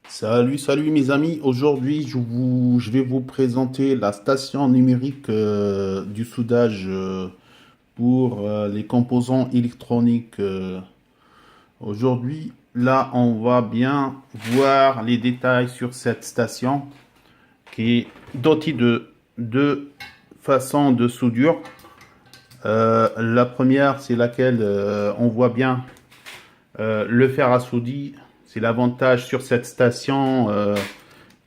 Salut mes amis. Aujourd'hui, je vais vous présenter la station numérique du soudage pour les composants électroniques. Aujourd'hui, là, on va bien voir les détails sur cette station qui est dotée de deux façons de soudure. La première, c'est laquelle on voit bien le fer à souder. C'est l'avantage sur cette station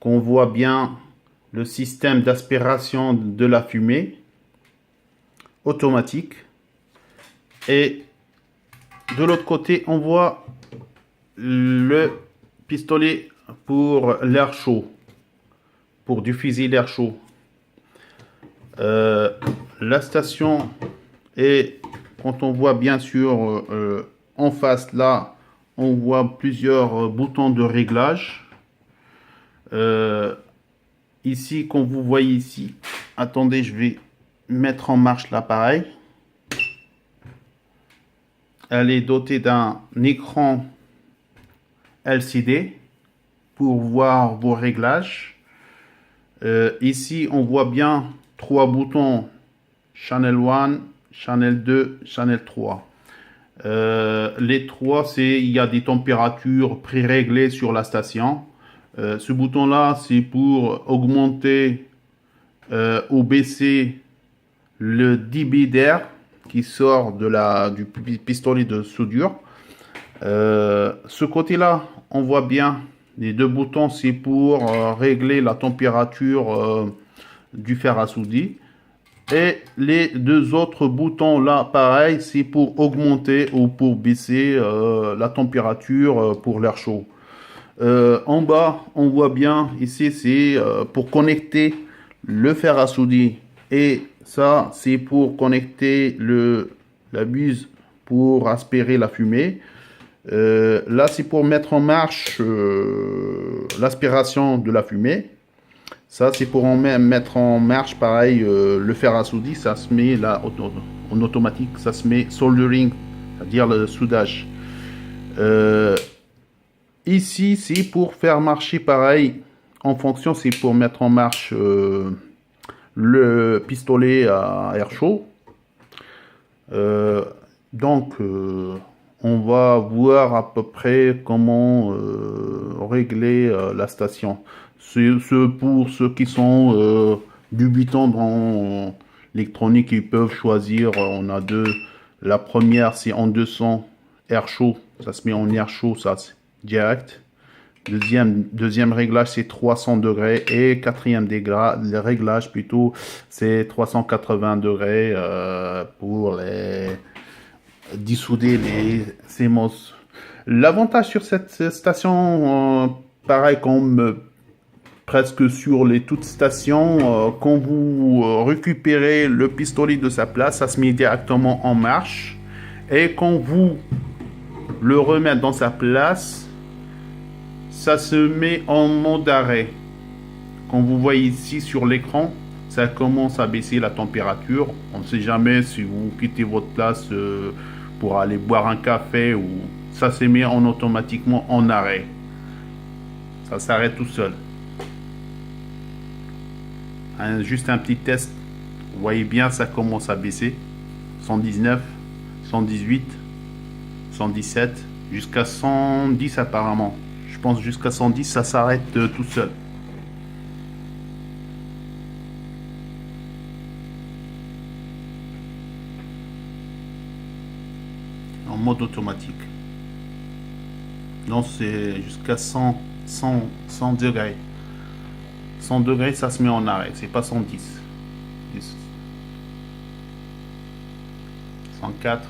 qu'on voit bien le système d'aspiration de la fumée automatique. Et de l'autre côté, on voit le pistolet pour l'air chaud, pour diffuser l'air chaud. La station est, quand on voit bien sûr en face là, on voit plusieurs boutons de réglage. Ici, comme vous voyez ici, attendez, je vais mettre en marche l'appareil. Elle est dotée d'un écran LCD pour voir vos réglages. Ici, on voit bien trois boutons Channel 1, Channel 2, Channel 3. Les trois, il y a des températures pré-réglées sur la station. Ce bouton-là, c'est pour augmenter ou baisser le débit d'air qui sort du pistolet de soudure. Ce côté-là, on voit bien les deux boutons, c'est pour régler la température du fer à souder. Et les deux autres boutons là, pareil, c'est pour augmenter ou pour baisser la température pour l'air chaud. En bas, on voit bien, ici, c'est pour connecter le fer à souder. Et ça, c'est pour connecter la buse pour aspirer la fumée. Là, c'est pour mettre en marche l'aspiration de la fumée. Ça, c'est pour mettre en marche, pareil, le fer à souder. Ça se met là en automatique. Ça se met soldering, c'est-à-dire le soudage. Ici, c'est pour faire marcher pareil. En fonction, c'est pour mettre en marche le pistolet à air chaud. Donc, on va voir à peu près comment régler la station. Pour ceux qui sont débutants dans l'électronique, ils peuvent choisir. On a deux. La première, c'est en 200 air chaud. Ça se met en air chaud, ça c'est direct. Deuxième réglage, c'est 300 degrés. Et quatrième le réglage, plutôt, c'est 380 degrés pour dissouder les CMOS. L'avantage sur cette station, pareil comme presque sur les toutes stations, quand vous récupérez le pistolet de sa place, ça se met directement en marche. Et quand vous le remettez dans sa place, ça se met en mode arrêt. Comme vous voyez ici sur l'écran, ça commence à baisser la température. On ne sait jamais si vous quittez votre place pour aller boire un café ou ça se met automatiquement en arrêt. Ça s'arrête tout seul. Juste un petit test. Vous voyez bien, ça commence à baisser. 119, 118, 117, jusqu'à 110 apparemment. Je pense jusqu'à 110, ça s'arrête tout seul. En mode automatique. Non, c'est jusqu'à 100 degrés. 100 degrés, ça se met en arrêt. C'est pas 110. 104.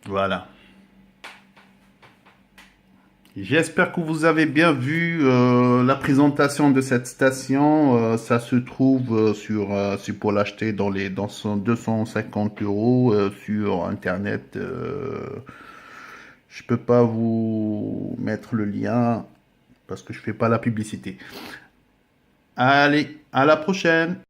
Voilà. J'espère que vous avez bien vu la présentation de cette station. Ça se trouve c'est pour l'acheter dans 250 euros sur Internet. Je peux pas vous mettre le lien parce que je fais pas la publicité. Allez, à la prochaine.